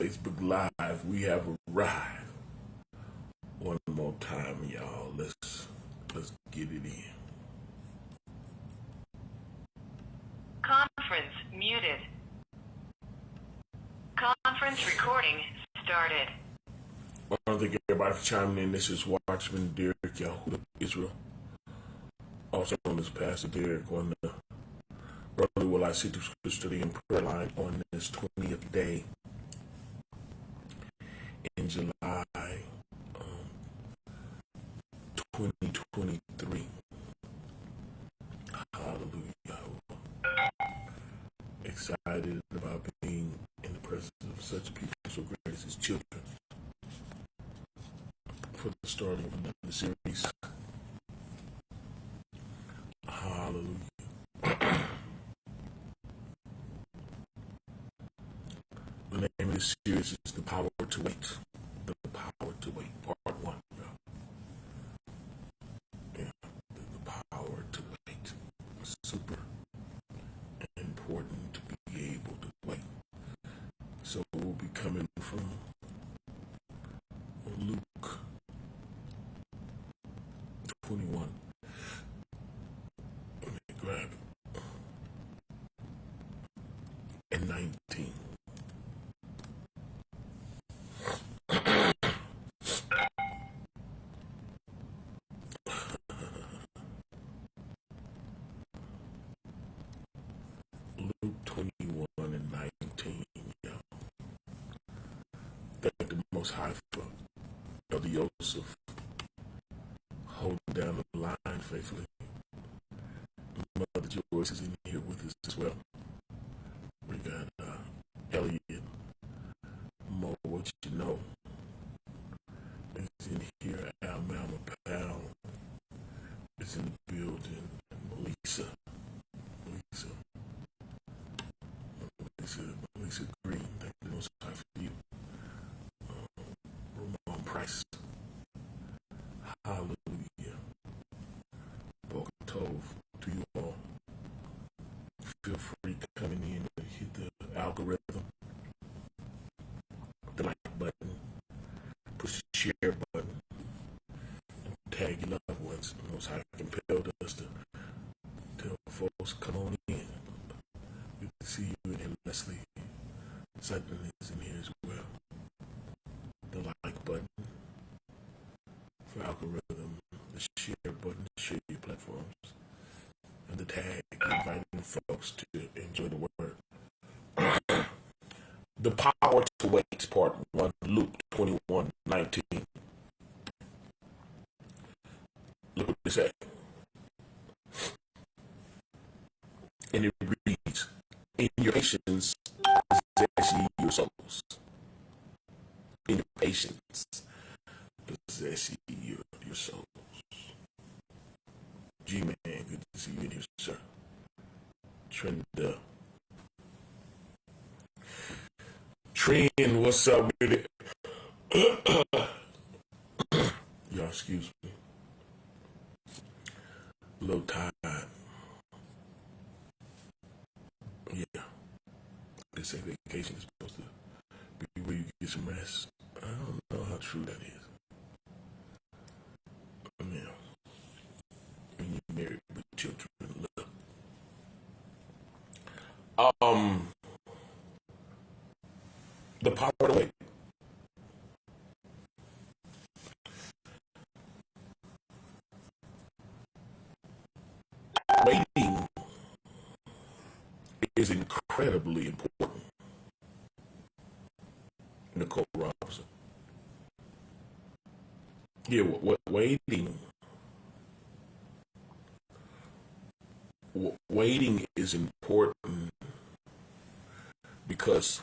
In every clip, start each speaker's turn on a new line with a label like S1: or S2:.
S1: Facebook Live. We have arrived. One more time, y'all. Let's get it in.
S2: Conference muted. Conference recording started.
S1: I want to thank everybody for chiming in. This is Watchman Derrick Yisrael, also known as Pastor Derrick, on the Brother Will I See Through Scripture Study and Prayer Line on this 20th day in July 2023. Hallelujah. Excited about being in the presence of such people so great as his children for the starting of another series. Hallelujah. The name of this series is The Power to Wait. The Power to Wait, Part 1. Yeah, the power to wait. Super important to be able to wait. So we'll be coming from Luke 21. Let me grab it. And 19. Luke 21 and 19. Yeah. Thank the Most High for Elder Joseph holding down the line faithfully. Mother Joyce is in here with us as well. We got Elliot, Mo, what you know, is in here. Alabama Pal is in the building. Lisa Green, thank the Most High for you. Ramon Price, hallelujah. Boca Tove to you all. Feel free coming in and hit the algorithm, the like button, push the share button, and tag your loved ones. The Most High compelled us to tell folks, come on in. Good to see you in here, Leslie. Sutton is in here as well. The like button for algorithm, the share button to share your platforms, and the tag inviting folks to enjoy the word. The Power to Wait, Part 1, Luke 21:19. Look what it says. And it reads, in your patience possess ye your souls. In your patience possess ye your souls. G-Man, good to see you in here, sir. Trend, what's up with it? Y'all, excuse me. A little tired. Yeah. They say vacation is supposed to be where you get some rest. I don't know how true that is. Yeah. When you're married with children, look. The power to wait. Waiting is incredibly important. Nicole Robinson. Yeah, waiting is important because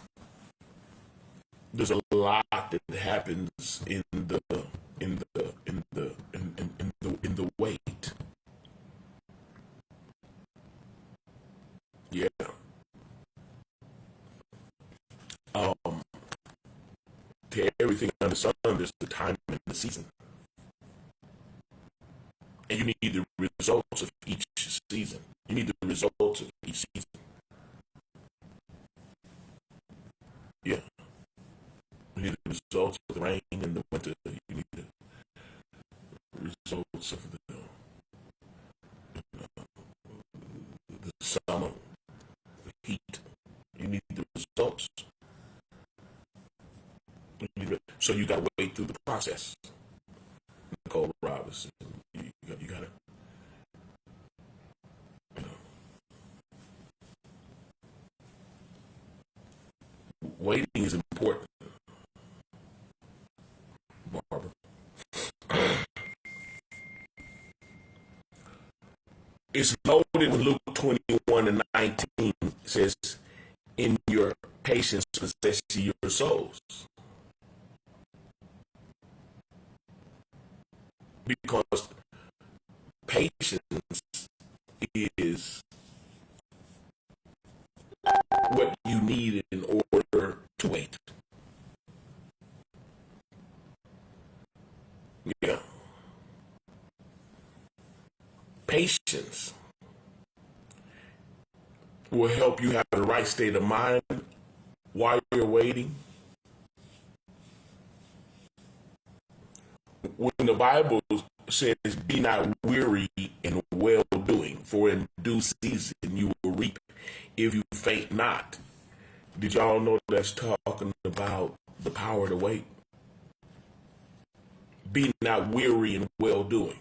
S1: there's a lot that happens in the wait. Yeah. To everything under the sun, there's the time and the season. And you need the results of each season. You need the results of each season. Yeah. So you got to wait through the process. Nicole Robinson, you got to, you know, waiting is important, Barbara. It's loaded with Luke 21:19. It says, "In your patience possess ye your souls," because patience is what you need in order to wait. Yeah. Patience will help you have the right state of mind while you're waiting. When the Bible says, "Be not weary in well doing, for in due season you will reap if you faint not." Did y'all know that's talking about the power to wait? Be not weary in well doing.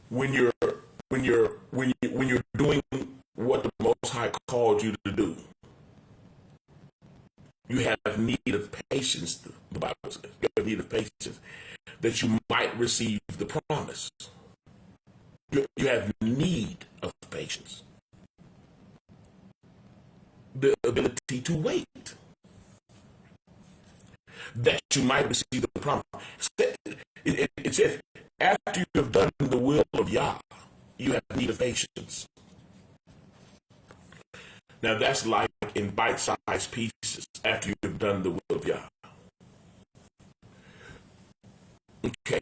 S1: When you're when you're doing what the Most High called you to do, you have need of patience. The Bible says you have need of patience that you might receive the promise. You have need of patience, the ability to wait, that you might receive the promise. It says, after you have done the will of Yah, you have need of patience. Now that's like in bite-sized pieces after you have done the will of Yah. Okay.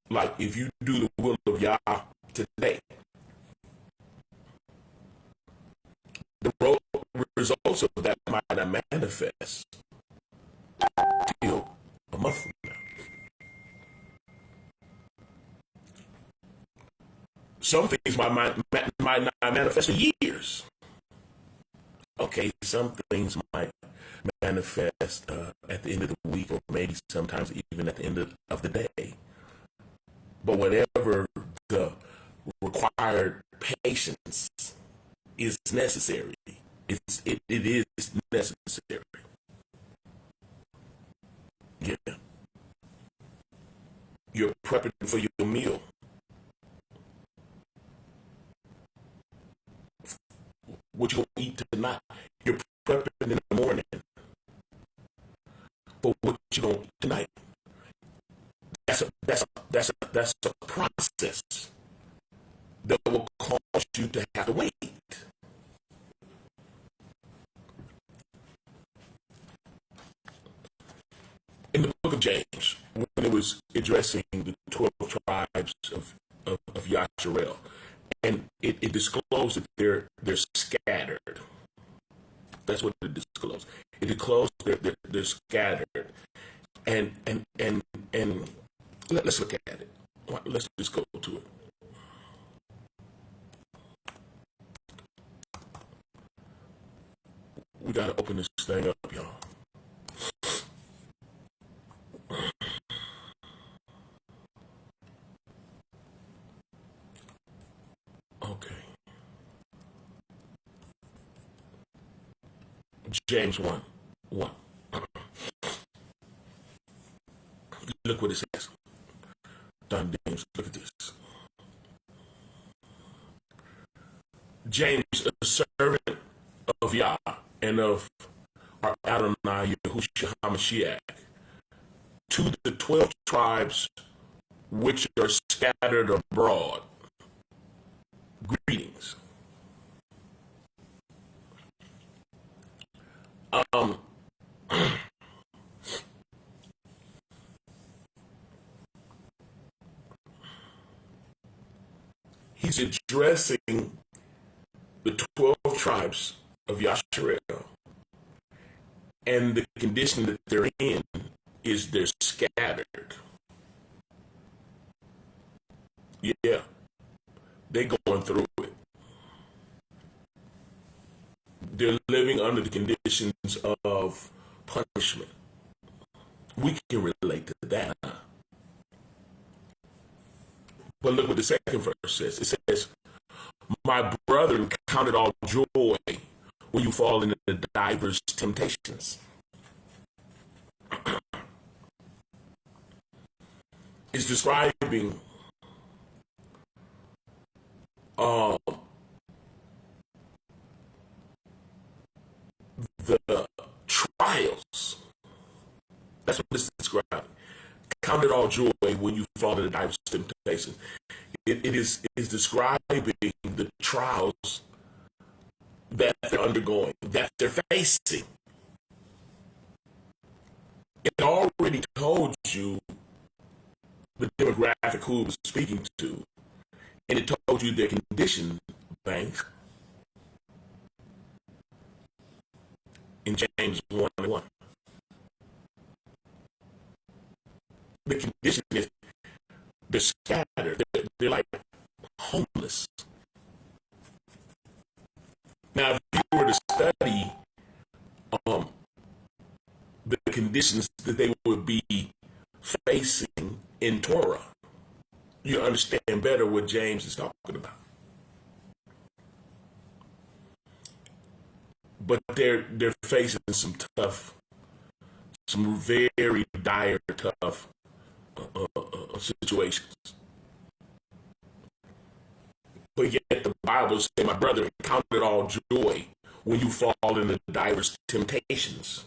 S1: Like if you do the will of Yah today, the results of that might not manifest till a month from now. Some things might not manifest for years. Okay, some things might manifest at the end of the week, or maybe sometimes even at the end of the day. But whatever the required patience is necessary, it is necessary. Yeah, you're prepping for your meal. What you gonna eat tonight? You're prepping in the morning for what you gonna eat tonight. That's a process that will cause you to have to wait. In the book of James, when it was addressing the 12 tribes of Yisrael, and it disclosed that they're scattered. That's what it disclosed. It disclosed they're scattered, and let's look at it. Let's just go to it. We gotta open this thing up, y'all. Okay. James 1:1. Look what it says. Don James, look at this. James, a servant of Yah and of our Adonai Yahushua HaMashiach, to the 12 tribes which are scattered abroad, greetings. He's addressing the 12 tribes of Yasharel, and the condition that they're in is they're scattered. Yeah, they're going through it. They're living under the conditions of punishment. We can relate to that. But look what the second verse says. It says, my brethren, count it all joy when you fall into the diverse temptations. It's describing the trials. That's what it's describing. Count it all joy when you fall into diverse temptations. It is describing the trials that they're undergoing, that they're facing. It already told you the demographic who it was speaking to, and it told you their condition, banks, in James 1:1. The condition is they're scattered. They're like homeless. Now, if you were to study the conditions that they would be facing in Torah, you understand better what James is talking about. But they're facing some very dire, tough situations. But yet the Bible says, my brother, count it all joy when you fall into diverse temptations.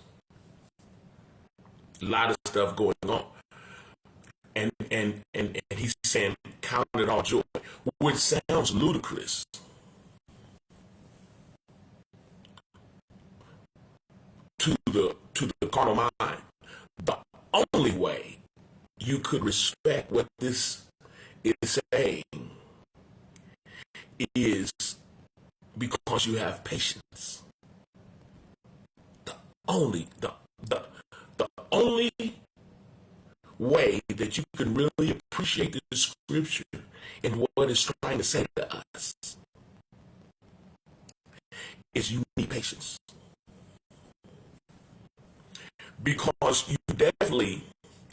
S1: A lot of stuff going on. And he's saying, count it all joy, which sounds ludicrous. To the carnal mind. The only way you could respect what this is saying is because you have patience. The only way that you can really appreciate the scripture and what it's trying to say to us is you need patience. Because you definitely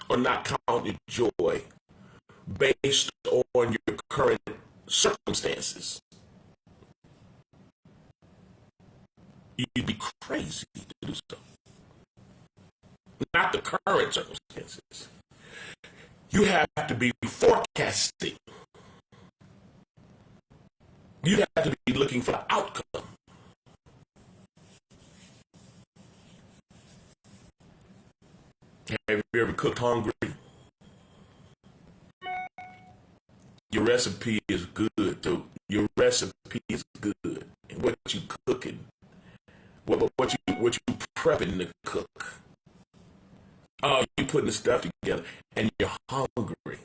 S1: are not counting joy based on your current circumstances. You'd be crazy to do so. Not the current circumstances. You have to be forecasting. You have to be looking for the outcome. Have you ever cooked hungry? Your recipe is good, too. Your recipe is good. And what you cooking, what you prepping to cook. Oh, you putting the stuff together, and you're hungry,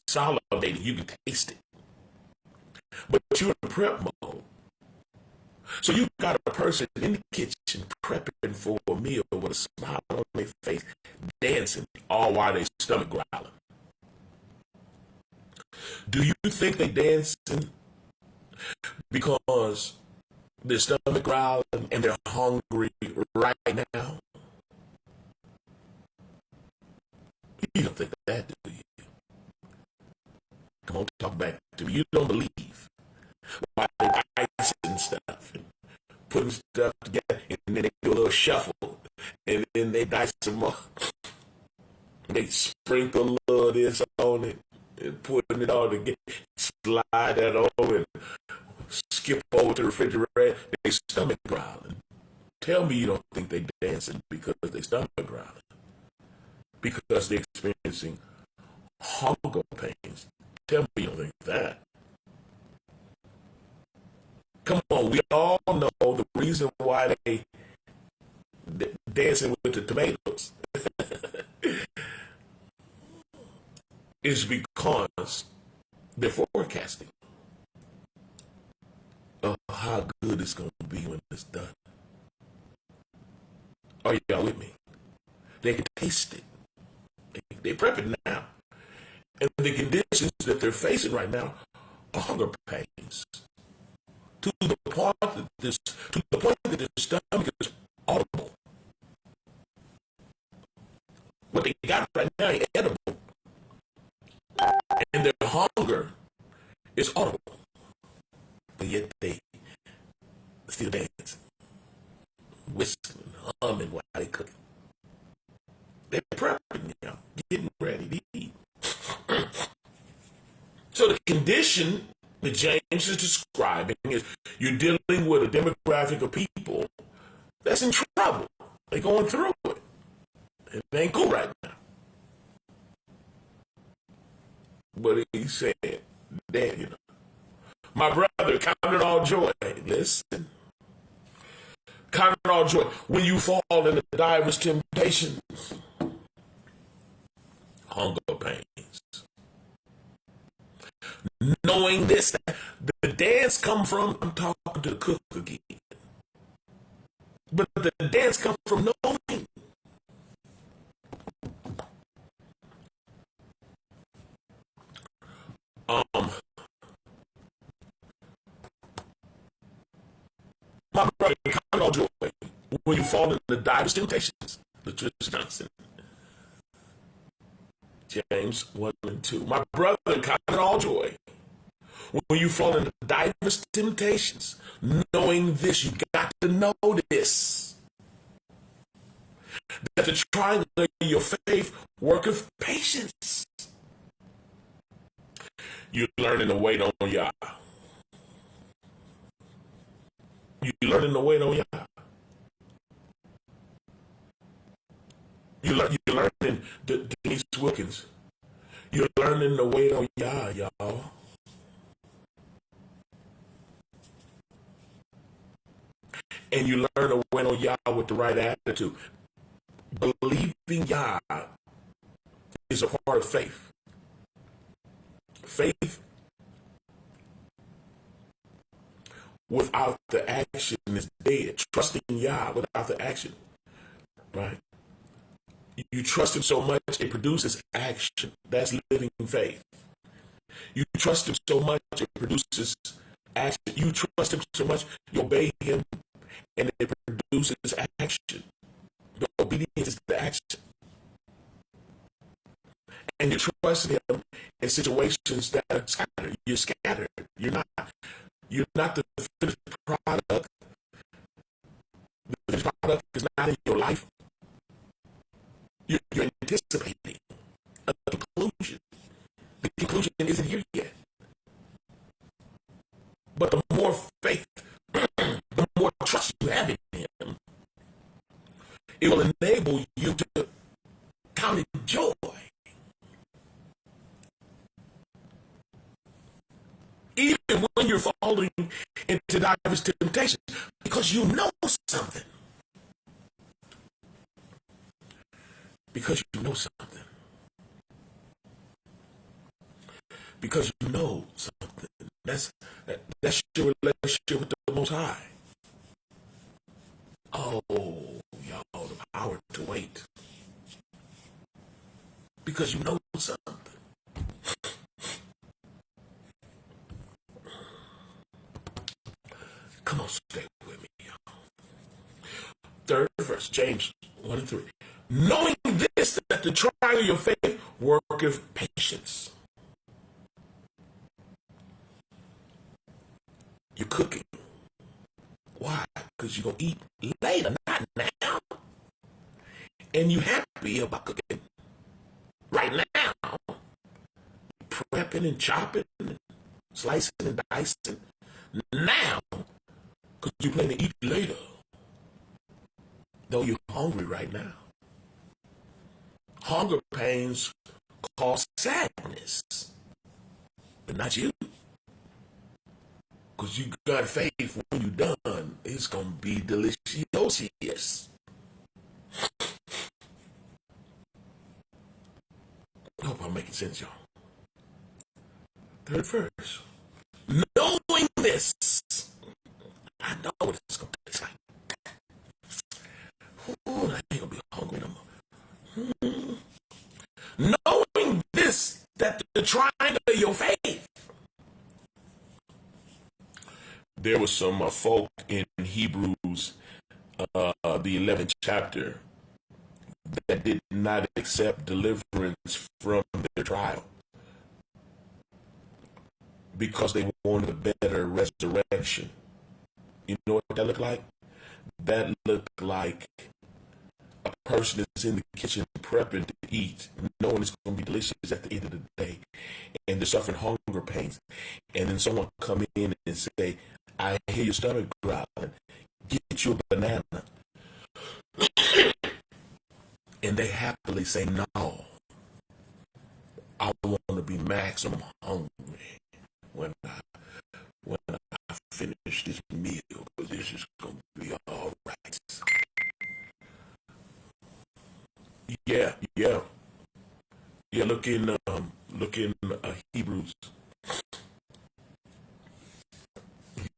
S1: salivating. You can taste it, but you're in prep mode. So you got a person in the kitchen prepping for a meal with a smile on their face, dancing, all while their stomach growling. Do you think they dancing because their stomach growling and they're hungry right now? You don't think that, do you? Come on, talk back to me. You don't believe why they're icing stuff and putting stuff together, and then they do a little shuffle, and then they dice some more. They sprinkle a little of this on it and putting it all together, slide that over and skip over to the refrigerator. They stomach growling. Tell me you don't think they dancing because they stomach growling. Because they're experiencing hunger pains. Tell me you don't think that. Come on, we all know the reason why they dancing with the tomatoes is because they're forecasting of how good it's going to be when it's done. Are y'all with me? They can taste it. They're prepping now. And the conditions that they're facing right now are hunger pains. to the point that their stomach is audible. What they got right now is edible, and their hunger is audible, but yet they still dance, whistling, humming while they cooking. They're prepping now, getting ready to eat. So the condition that James is describing is you're dealing with a demographic of people that's in trouble. They're going through it. It ain't cool right now. But he said, Dad, my brother, count it all joy. Listen. Count it all joy when you fall into diverse temptations, hunger pains. Knowing this, the dance come from, I'm talking to the cook again, but the dance come from knowing. My brother, count it all joy when you fall into diverse temptations. Latricia Johnson. James 1 and 2. My brother, count it all joy when you fall into diverse temptations. Knowing this, you got to know this. That the trying of your faith worketh patience. You're learning to wait on Yah. You're learning to wait on Yah. You're learning, Denise Wilkins. You're learning to wait on Yah, y'all. And you learn to wait on Yah with the right attitude. Believing Yah is a part of faith. Faith without the action is dead. Trusting Yah without the action, right? You trust Him so much, it produces action. That's living faith. You trust Him so much, it produces action. You trust Him so much, you obey Him, and it produces action. The obedience is the action. And you trust Him in situations that are scattered. You're scattered. You're not the finished product. The finished product is not in your life. You're anticipating a conclusion. The conclusion isn't here yet. But the more faith, the more trust you have in Him, it will enable you to count it joy. Even when you're falling into diverse temptations, because you know something. Because you know something. Because you know something. That's your relationship with the Most High. Oh, y'all, the power to wait. Because you know something. Come on, stay with me, y'all. Third verse, James 1 and 3. Knowing this, that the trial of your faith worketh patience. You're cooking. Why? Because you're going to eat later, not now. And you're happy about cooking right now. Prepping and chopping and slicing and dicing now. Because you plan to eat later. Though you're hungry right now. Hunger pains cause sadness. But not you. Because you got faith when you're done. It's going to be delicious. I hope I'm making sense, y'all. Third verse. Knowing this, I know what it's going to taste like. Ooh, I ain't going to be hungry no more. Knowing this, that the trying of your faith there was some folk in Hebrews, the 11th chapter, that did not accept deliverance from their trial because they wanted a better resurrection. You know what that looked like? That looked like a person is in the kitchen prepping to eat, knowing it's going to be delicious at the end of the day, and they're suffering hunger pains. And then someone come in and say, I hear your stomach growling, get you a banana. And they happily say, no, I want to be maximum hungry when I finish this meal, because this is going to be all right. Yeah. Look in Hebrews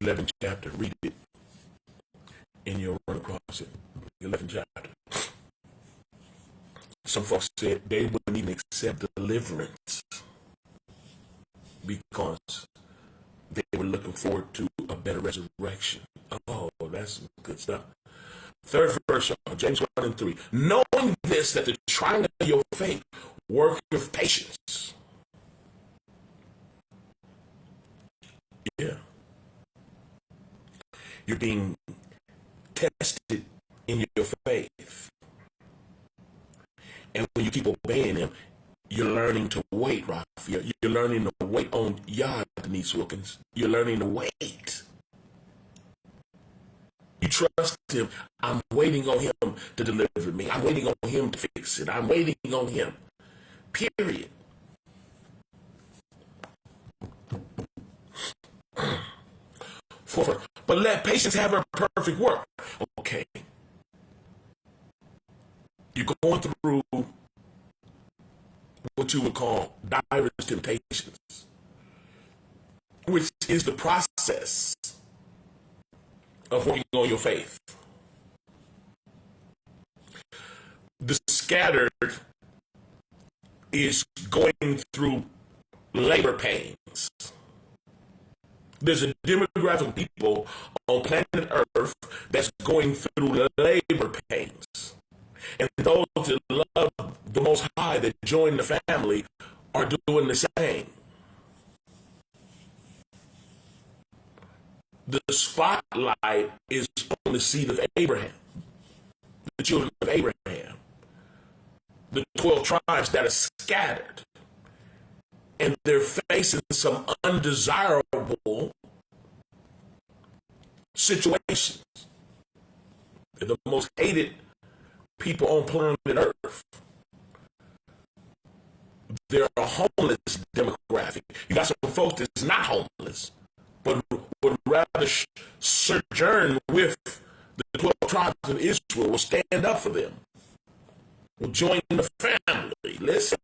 S1: 11th chapter. Read it, and you'll run across it. 11th chapter. Some folks said they wouldn't even accept deliverance because they were looking forward to a better resurrection. Oh, that's some good stuff. Third verse, James 1 and 3. Knowing this, that the trying of your faith worketh patience. Yeah. You're being tested in your faith. And when you keep obeying him, you're learning to wait, Raphael. You're learning to wait on Yah, Denise Wilkins. You're learning to wait. You trust him. I'm waiting on him to deliver me. I'm waiting on him to fix it. I'm waiting on him. Period. Fourth, but let patience have her perfect work. Okay. You're going through what you would call diverse temptations, which is the process of working on your faith. The scattered is going through labor pains. There's a demographic of people on planet Earth that's going through labor pains. And those that love the Most High, that join the family, are doing the same. The spotlight is on the seed of Abraham, the children of Abraham, the 12 tribes that are scattered. And they're facing some undesirable situations. They're the most hated people on planet Earth. They're a homeless demographic. You got some folks that's not homeless, but would rather sojourn with the 12 tribes of Israel, will stand up for them, will join the family. Listen.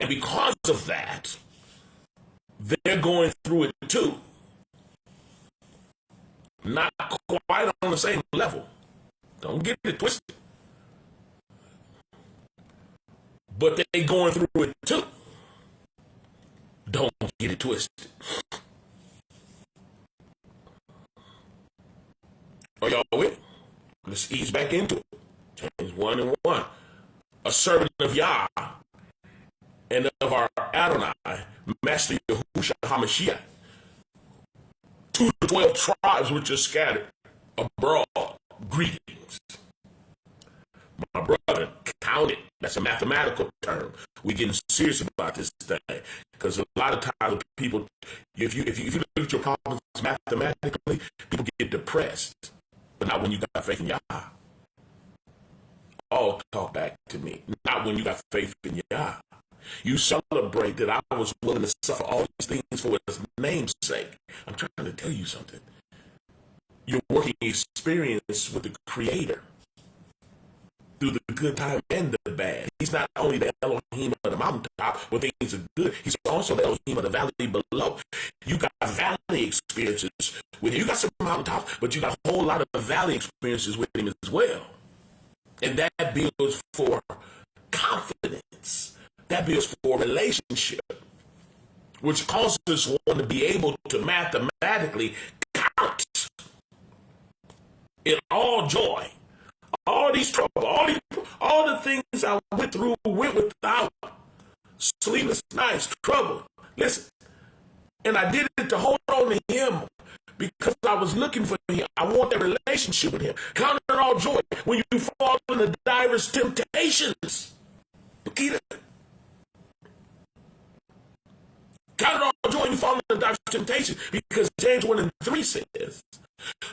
S1: And because of that, they're going through it too. Not quite on the same level. Don't get it twisted. But they're going through it too. Don't get it twisted. Are y'all with? Let's ease back into it. James 1 and 1. A servant of Yah and of our Adonai, Master Yahushua HaMashiach, to the 12 tribes which are scattered abroad, greetings. My brother, count it. That's a mathematical term. We're getting serious about this thing, because a lot of times people, if you look at your problems mathematically, people get depressed, but not when you got faith in Yah. Oh, talk back to me. Not when you got faith in Yah. You celebrate that I was willing to suffer all these things for his name's sake. I'm trying to tell you something. Your working experience with the Creator, through the good time and the bad. He's not only the Elohim of the mountaintop where things are good, he's also the Elohim of the valley below. You got valley experiences with him. You got some mountaintop, but you got a whole lot of valley experiences with him as well. And that builds for confidence. That builds for relationship. which causes one to be able to mathematically count in all joy, all these trouble, all the things I went through, went without, sleepless nights, trouble. Listen, and I did it to hold on to him because I was looking for him. I want that relationship with him. Count it all joy when you fall into diverse temptations. Nikita, count it all joy when you fall into diverse temptations, because James 1:3 says,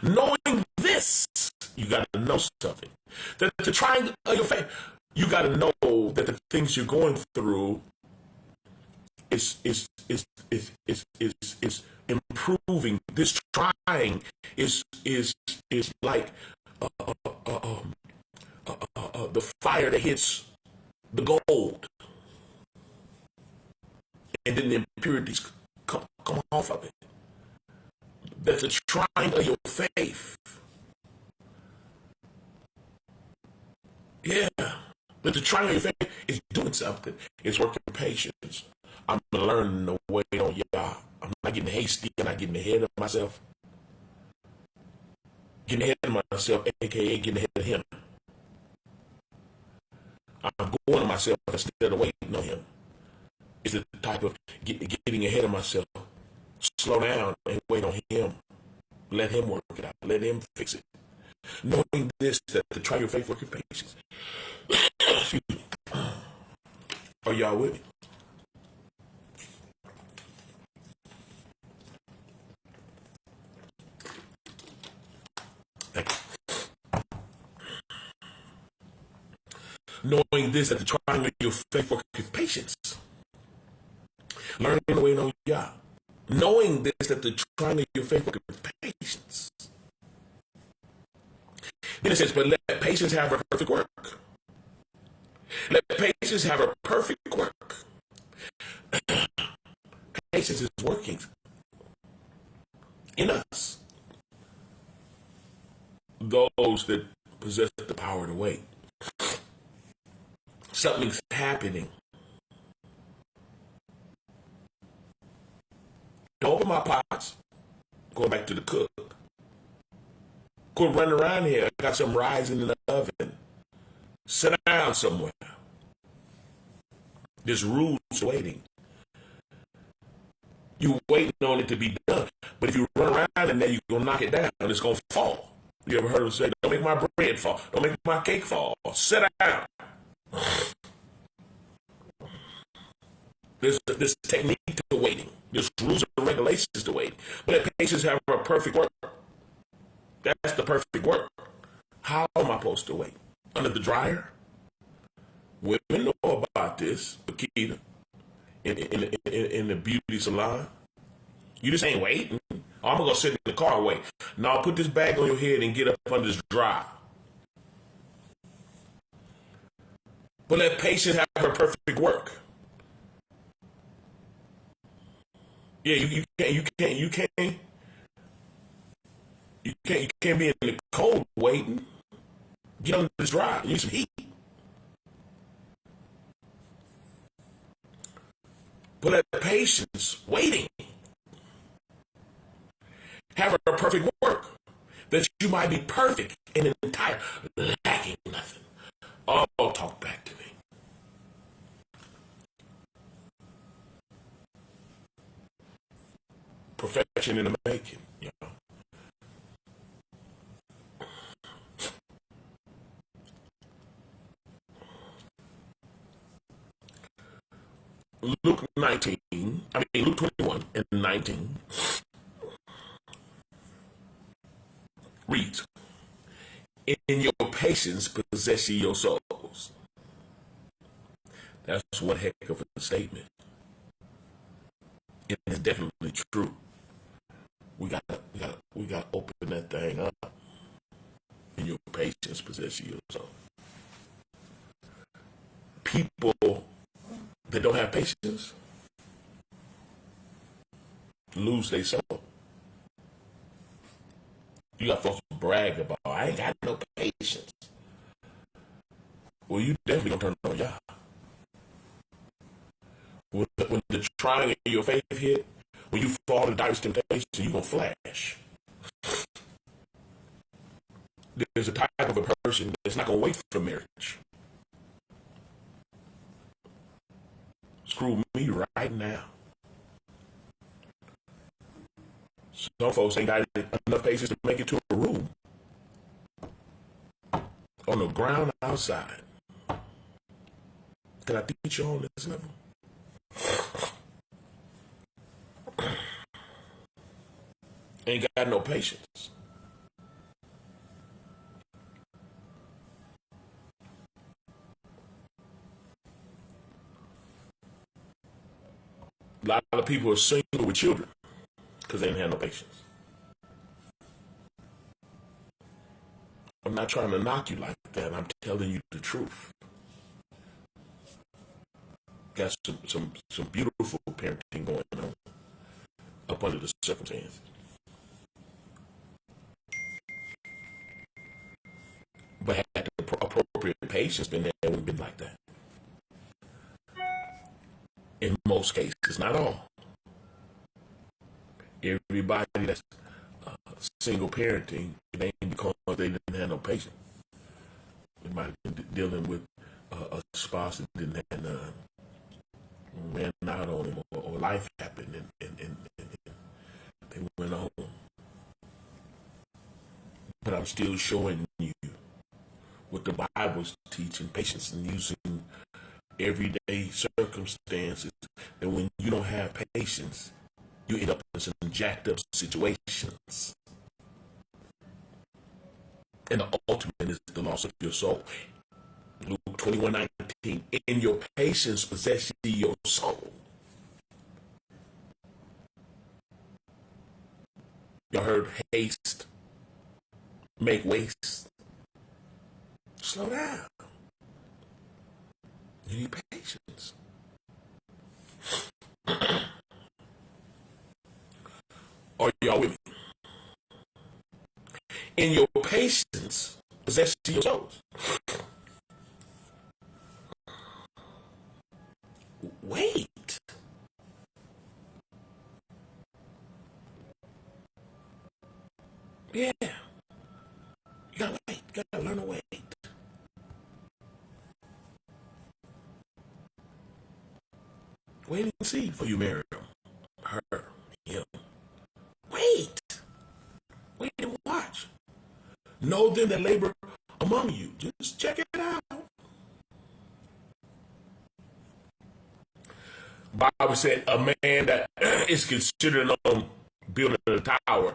S1: knowing this, you got to know something. That the trying of your faith, you got to know that the things you're going through is improving. This trying is like the fire that hits the gold, and then the impurities come off of it. That's the trying of your faith. Yeah, but the trying of your faith is doing something. It's working patience. I'm learning to wait on Yah. I'm not getting hasty. I'm not getting ahead of myself. Getting ahead of myself, aka getting ahead of him. I'm going to myself instead of waiting on him. It's the type of getting ahead of myself. Slow down and wait on him. Let him work it out. Let him fix it. Knowing this, that the try your faith, working patience. Excuse me. Are y'all with me? Knowing this, that the trying of your faith worketh patience. Learning to wait on Yah. Knowing this, that the trying of your faith worketh patience. Then it says, but let patience have a perfect work. Let patience have a perfect work. Patience is working in us. Those that possess the power to wait. Something's happening. Don't open my pots. Going back to the cook. Quit running around here. I got something rising in the oven. Sit down somewhere. There's rules waiting. You waiting on it to be done. But if you run around and then you're going to knock it down, it's going to fall. You ever heard them say, don't make my bread fall. Don't make my cake fall. Sit down. There's this technique to waiting. There's rules and regulations to waiting. But let patience have a perfect work. That's the perfect work. How am I supposed to wait? Under the dryer? Women know about this, Bakita, in the beauty salon. You just ain't waiting. Oh, I'm going to sit in the car and wait. No, put this bag on your head and get up under this dryer. But let patience have her perfect work. Yeah, you can't be in the cold waiting. Get under this dryer. You need some heat. But let patience waiting have a perfect work, that you might be perfect and entire, lacking nothing. Oh, talk back to me. Perfection in the making, you know. Luke 21 and 19 reads, in your patience possess ye your souls. That's one heck of a statement. It is definitely true. We got to open that thing up. In your patience possess ye your soul. People that don't have patience lose their soul. You got folks to brag about, I ain't got no patience. Well, you definitely gonna turn on Yah. When the trying and your faith hit, when you fall to diverse temptation, you're going to flash. There's a type of a person that's not going to wait for marriage. Screw me right now. Some folks ain't got enough patience to make it to a room on the ground outside. Can I teach you on this level? Ain't got no patience. A lot of people are single with children because they didn't have no patience. I'm not trying to knock you like that. I'm telling you the truth. Got some beautiful parenting going on up under the circumstances. But had the appropriate patience been there, it wouldn't been like that. In most cases, not all. Everybody that's single parenting, it ain't because they didn't have no patience. They might have been dealing with a spouse that didn't have none, ran out on him, or life happened and they went on. But I'm still showing you what the Bible's teaching, patience and using everyday circumstances, that when you don't have patience, you end up in some jacked up situations. And the ultimate is the loss of your soul. Luke 21:19, in your patience possess ye your soul. Y'all heard haste, make waste. Slow down. You need patience. Are y'all with me? In your patience, possess your souls. Wait. Yeah. You gotta wait. You gotta learn to wait. Wait and see before you marry him, her, him. Wait. Wait and watch. Know them that labor among you. Just check it out. Bible said a man that is considered on building a tower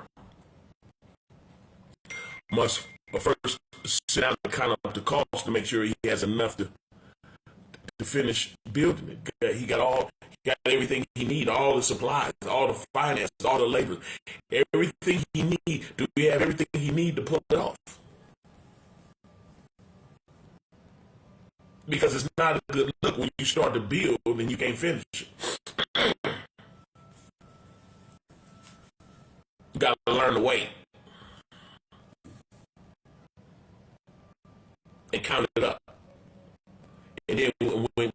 S1: must first sit down and count up the cost to make sure he has enough to finish building it. He got everything he needs, all the supplies, all the finances, all the labor, everything he needs. Do we have everything he needs to pull it off? Because it's not a good look when you start to build and you can't finish it. You got to learn to wait and count it up. And then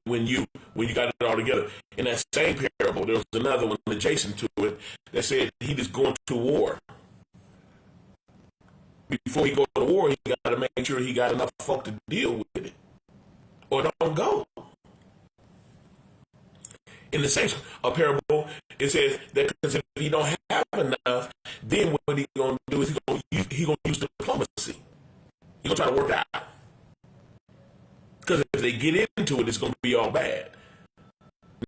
S1: when you got it all together, in that same parable, there was another one adjacent to it that said he was going to war. Before he go to war, he got to make sure he got enough folk to deal with it, or don't go. In the same parable, it says that because if he don't have enough, then what he gonna do is he gonna use diplomacy. He gonna try to work it out. Because if they get into it, it's gonna be all bad.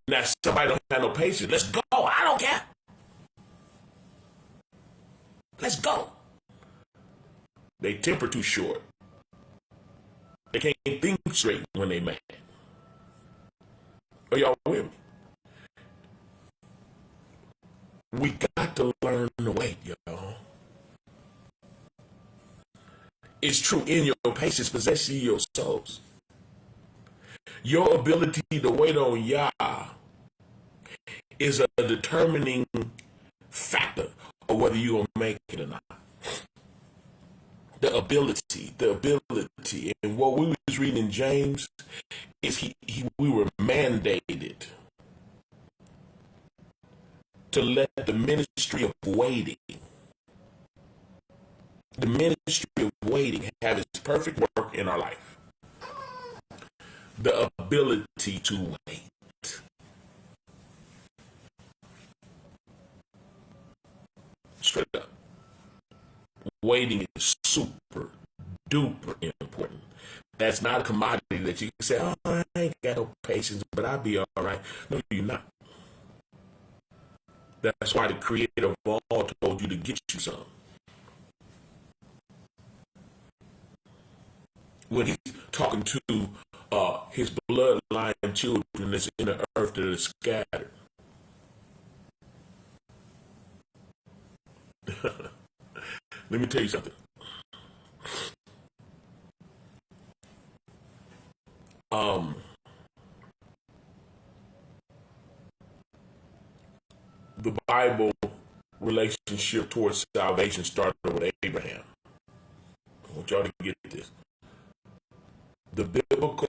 S1: Now somebody don't have no patience. Let's go. I don't care. Let's go. They temper too short. They can't think straight when they mad. Are y'all with me? We got to learn to wait, y'all. It's true, in your patience possess ye your souls. Your ability to wait on Yah is a determining factor of whether you're going to make it or not. The ability. And what we was reading in James is we were mandated to let the ministry of waiting, have its perfect work in our life. The ability to wait. Straight up. Waiting is super duper important. That's not a commodity that you can say, oh, I ain't got no patience, but I'll be all right. No, you're not. That's why the creator of all told you to get you some. When he's talking to his bloodline children that's in the earth that are scattered. Let me tell you something. The Bible relationship towards salvation started with Abraham. I want y'all to get this. The biblical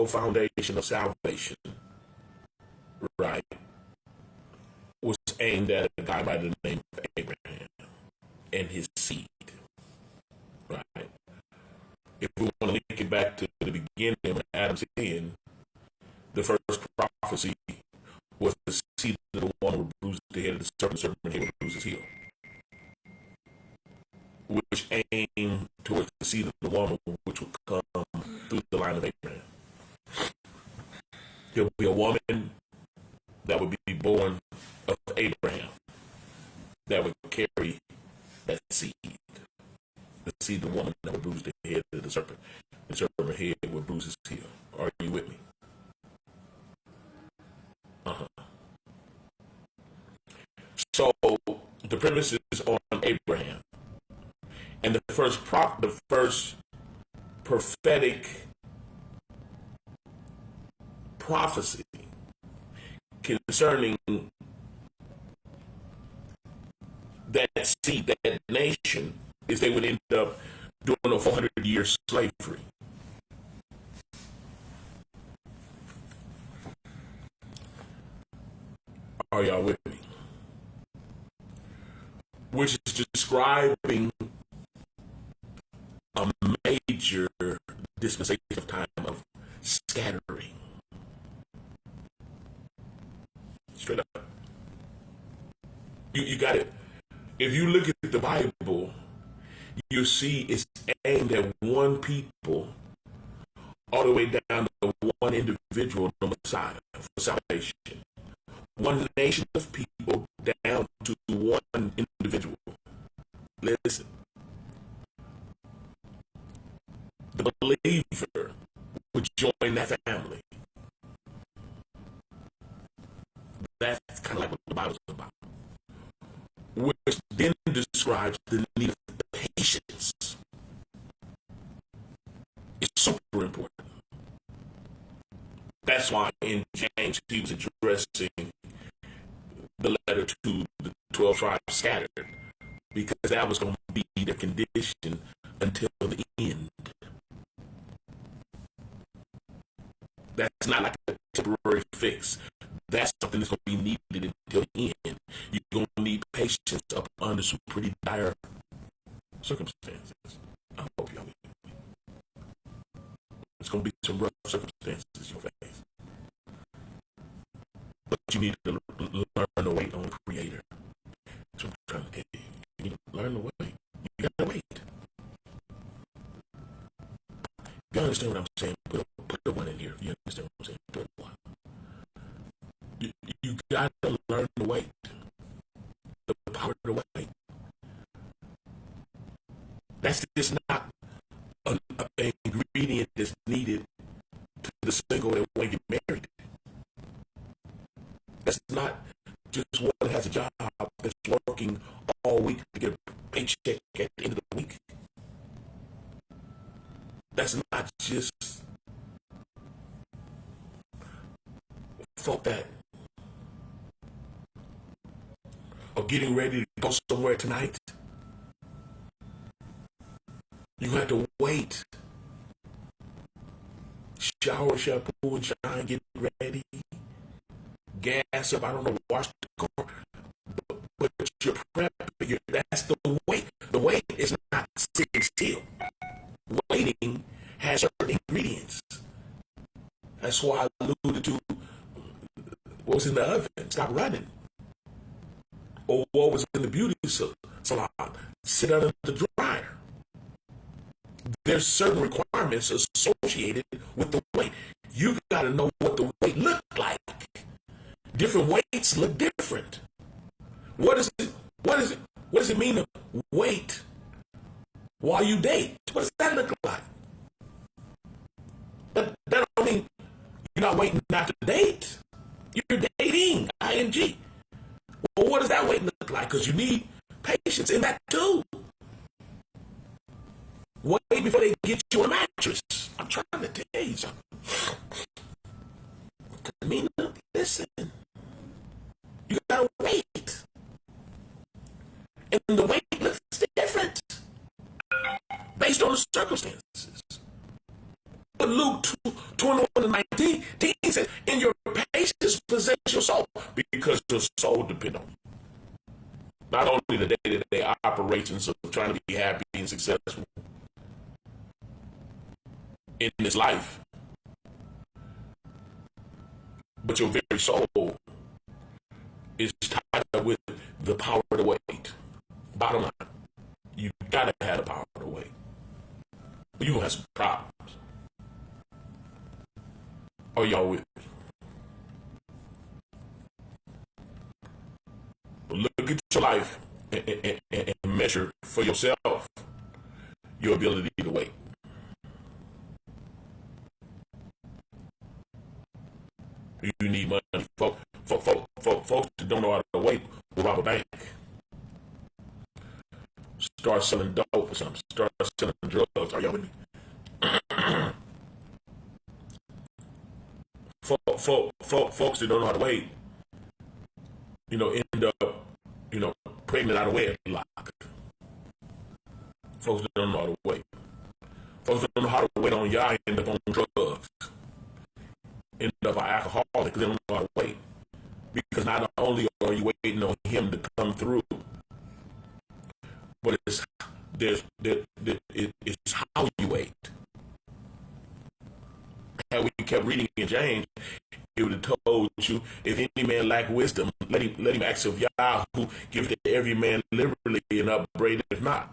S1: foundation of salvation, right, was aimed at a guy by the name of Abraham and his seed, right? If we want to link it back to the beginning of Adam's end, the first prophecy was the seed of the woman would bruise the head of the serpent would bruise his heel, which aimed towards the seed of the woman, which would come through the line of Abraham. There would be a woman that would be born of Abraham that would carry that seed. The seed of the woman that would bruise the head of the serpent. The serpent's head would bruise his heel. Are you with me? So the premise is on Abraham. And the first prophetic prophecy concerning that seed, that nation, is they would end up doing a 400-year slavery. Are y'all with me? Which is describing a major dispensation of time of scattering. Straight up. You got it. If you look at the Bible, you see it's aimed at one people all the way down to one individual, the Messiah, for salvation. One nation of people down to one individual. Listen. The believer would join that family. That's kind of like what the Bible's about. Which then describes the need of patience. It's super important. That's why in James he was addressing the letter to the 12 tribes scattered, because that was going to be the condition until the end. That's not like a temporary fix. That's something that's going to be needed until the end. You're going to need patience up under some pretty dire circumstances. I hope y'all with me. It's going to be some rough circumstances you face. But you need to learn to wait on the Creator. That's what I'm trying to tell you. You need to learn to wait. You got to wait. You understand what I'm saying? Put the one in here. You understand what I'm saying? Put one. You got to learn to wait. The power to wait. That's just not an ingredient that's needed to the single that want to get married. That's not just one that has a job that's working all week to get a paycheck at the end of the week. That's not just folk that are getting ready to go somewhere tonight. You have to wait. Shower, shampoo, and shine, get ready. gas up, I don't know, wash the car, but you're prepping. That's the weight. The weight is not sitting still. Waiting has certain ingredients. That's why I alluded to what was in the oven. Stop running. Or what was in the beauty salon. Sit under the dryer. There's certain requirements associated with the weight. You got to know what the weight look like. Different weights look different. What is it? What is it? What does it mean to wait while you date? What does that look like? That don't mean you're not waiting not to date. You're dating, ing. Well, what does that wait look like? Because you need patience in that too. Wait before they get you a mattress. I'm trying to tell you something. Tamina, listen. You gotta wait. And the wait looks different based on the circumstances. But Luke 21:19 says, in your patience possess your soul, because your soul depends on you. Not only the day-to-day operations of trying to be happy and successful in this life, but your very soul is tied up with the power to wait. Bottom line, you gotta have the power to wait. But you gonna have some problems. Are y'all with me? Look at your life and measure for yourself your ability to wait. You need money. Folks that don't know how to wait will rob a bank. Start selling dope or something. Start selling drugs. Are y'all with me? Folks that don't know how to wait, end up, pregnant out of wedlock. Folks that don't know how to wait. Folks that don't know how to wait on y'all end up on drugs. End up an alcoholic because they don't know how to wait. Because not only are you waiting on him to come through, but it's how you wait. Had we kept reading in James, it would have told you, if any man lack wisdom, let him ask of Yah, who gives to every man liberally and upbraideth not.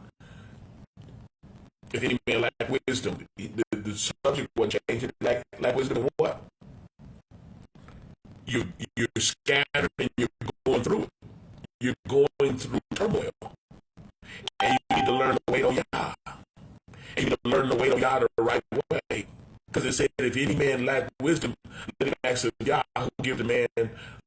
S1: If any man lack wisdom, the subject wasn't changing. Lack wisdom of what? You're scattered and you're going through it. You're going through turmoil. And you need to learn to wait on Yah. And you need to learn to wait on Yah the right way. Because it said, if any man lack wisdom, let him ask of Yah, who give the man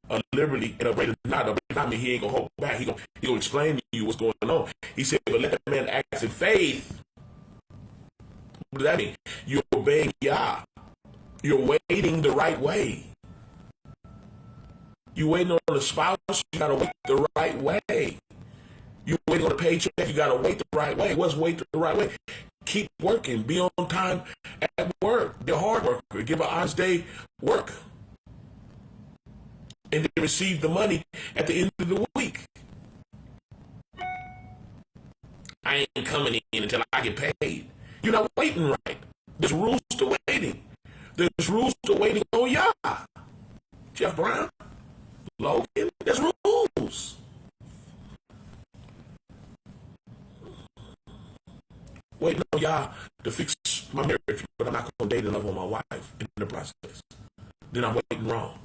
S1: a liberty and upbraid not. Upbraid not mean he ain't going to hold back. He gonna explain to you what's going on. He said, but let the man act in faith. What does that mean? You're obeying Yah. You're waiting the right way. You waiting on a spouse, you gotta wait the right way. You waiting on a paycheck, you gotta wait the right way. What's wait the right way? Keep working, be on time at work, be a hard worker, give an honest day work. And then receive the money at the end of the week. I ain't coming in until I get paid. You're not waiting right. There's rules to waiting. There's rules to waiting on Yah. Jeff Brown. Logan, there's rules. Waiting on Yah to fix my marriage, but I'm not going to date and love on my wife in the process. Then I'm waiting wrong.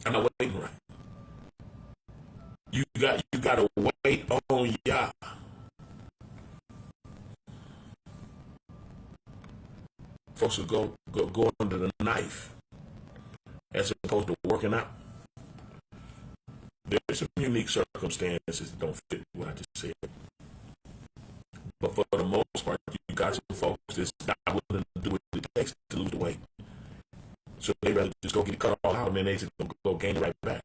S1: I'm not waiting right. You got to wait on Yah. Folks will go under the knife as opposed to working out. There's some unique circumstances that don't fit what I just said. But for the most part, you got some folks that's not willing to do what it takes to lose the weight. So they rather just go get it cut all out and then they just go gain it right back.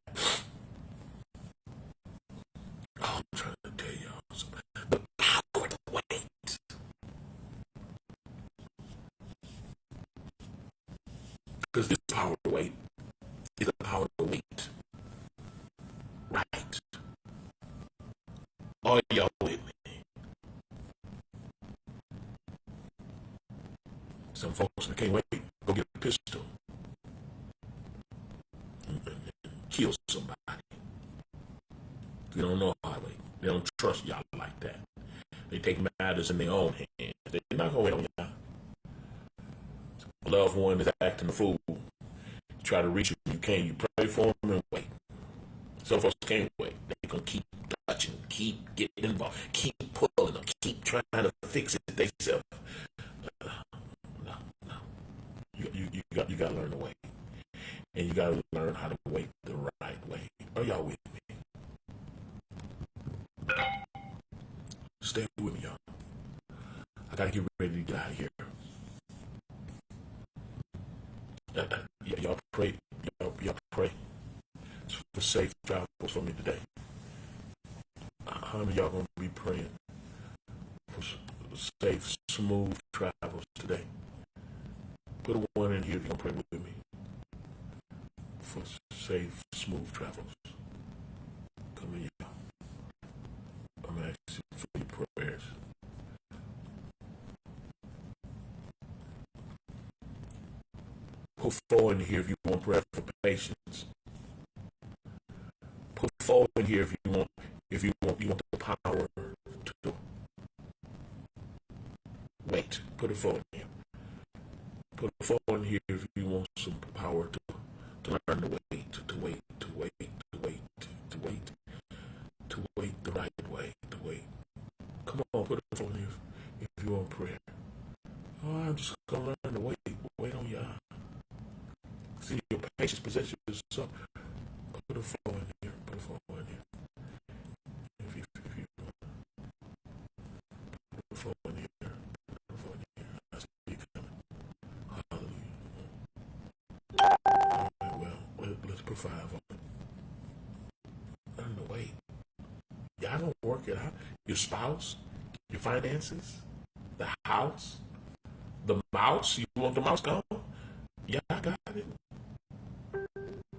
S1: Oh, I'm trying to tell y'all something. The power to wait. Because this power to wait is a power to wait. Right. Are y'all with me? Some folks that can't wait, go get a pistol and kill somebody. They don't know how to wait. They don't trust y'all like that. They take matters in their own hands. They're not going to wait on y'all. A loved one is acting a fool. You try to reach him, you can't. You pray for him and wait. Some folks can't wait. They're going to keep touching, keep getting involved, keep pulling them, keep trying to fix it themselves. No. You got to learn to wait. And you got to learn how to wait the right way. Are y'all with me? Stay with me, y'all. I got to get ready to get out of here. Y'all pray. Y'all pray for safe travels for me today. How many of y'all going to be praying for safe, smooth travels today? Put a one in here if you're going to pray with me for safe, smooth travels. Come here, y'all. I'm asking for your prayers. Put four in here if you want prayer for patience. Put four in here if you want the power to wait. Put a four in here. Put a four in here if you want some power to learn to wait, to wait the right way, to wait. Come on, put a four in here if you want prayer. Oh, I'm just gonna learn to wait on y'all. See, your patience possesses yourself. Put a four in here. Put a four in here. If you put a four in here. Put a four in here. I see you coming. Hallelujah. All right, well, let's put five on it. Learn to wait. Y'all don't work it out. Your spouse, your finances, the house, the mouse. You want the mouse gone? Yeah, I got it.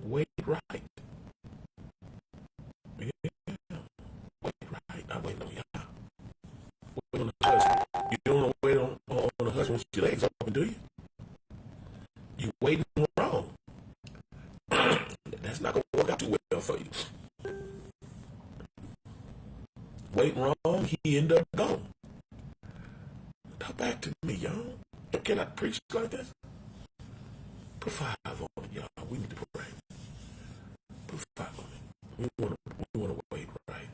S1: Wait right. Yeah. Wait right. I wait on y'all. Wait on the husband. You don't wait on the husband with your legs open, do you? You waiting wrong. That's not going to work out too well for you. Wait wrong, he end up gone. Talk back to me, y'all. Can I preach like this? Put five on it, y'all. We need to pray. Put five on it. We want to wait right.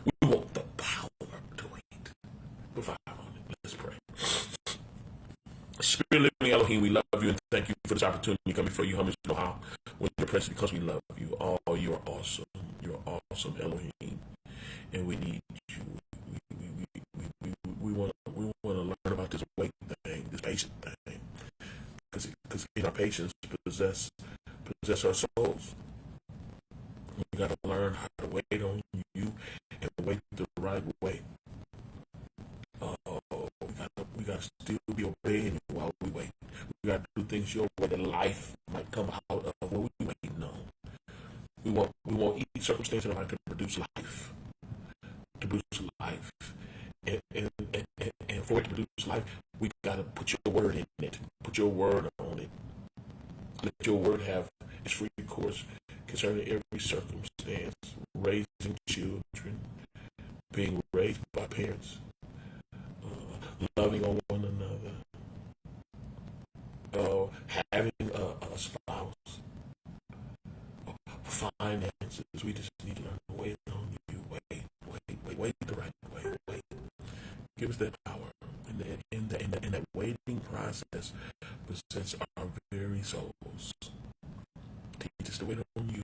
S1: We want the power to wait. Put five on it. Let's pray. Spirit living Elohim, we love you and thank you for this opportunity to come before you, humble know how. When you're present, because we love you. Oh, you are awesome. You're awesome, Elohim, and we need you. We want to learn about this wait thing, this patient thing, because in our patience possess our souls. We got to learn how to wait on you and wait the right way. We got to still be obeying you while we wait. We got to do things your way that life might come out of what we waiting on. We want each circumstance in our life to produce life. To produce life. And for it to produce life, we got to put your word in it. Put your word on it. Let your word have its free course concerning every circumstance. Raising children, being raised by parents, loving on one another, having a spouse, finances. We just need to learn to wait on you. Wait the right way. Wait. Give us that power. In that waiting process, possess our very souls. Teach us to wait on you,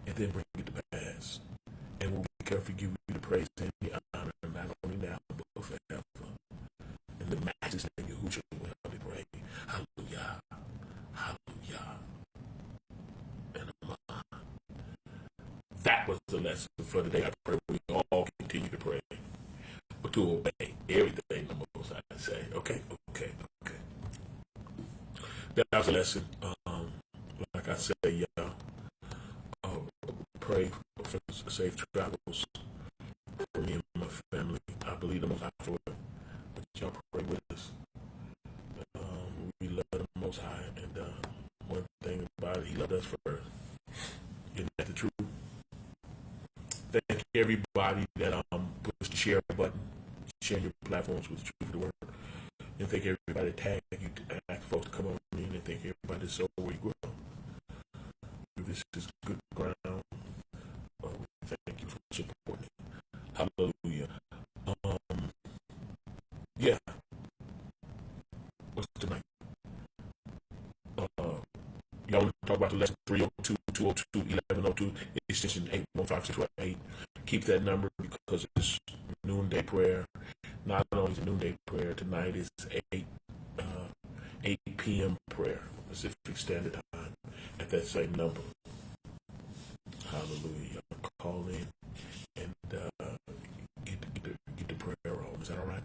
S1: and then bring it to pass. And we'll be careful to give you the praise and the honor, not only now, but forever. In the matchless name of Yahushua, we pray. Hallelujah. Hallelujah. And that was the lesson for today. I pray we all continue to pray, but to obey everything the Most High say. Okay. That was a lesson family. I believe the Most High for it. But y'all pray with us. We love the Most High, and one thing about it, He loved us first. Isn't that the truth? Thank everybody that push the share button, share your platforms with the truth of the word, and thank everybody that tag you, ask folks to come on in, and thank everybody that's so where you grow. This is good ground. We thank you for supporting. Hallelujah. Yeah. What's tonight? Y'all want to talk about the lesson 302, 202, 1102, extension 815, Keep that number because it's noonday prayer. Not only is it noonday prayer, tonight is 8 p.m. prayer, Pacific Standard Time, at that same number. Hallelujah. Call in and get the prayer on. Is that all right?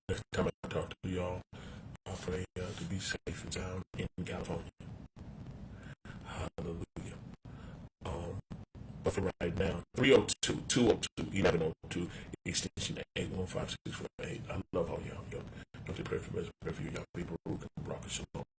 S1: Next time I talk to y'all, I pray to be safe and sound in California. Hallelujah. But for right now, 302, 202, 1102, extension 815-648. I love all y'all. Y'all to pray for me, pray for you. Y'all people who can rock and shalom.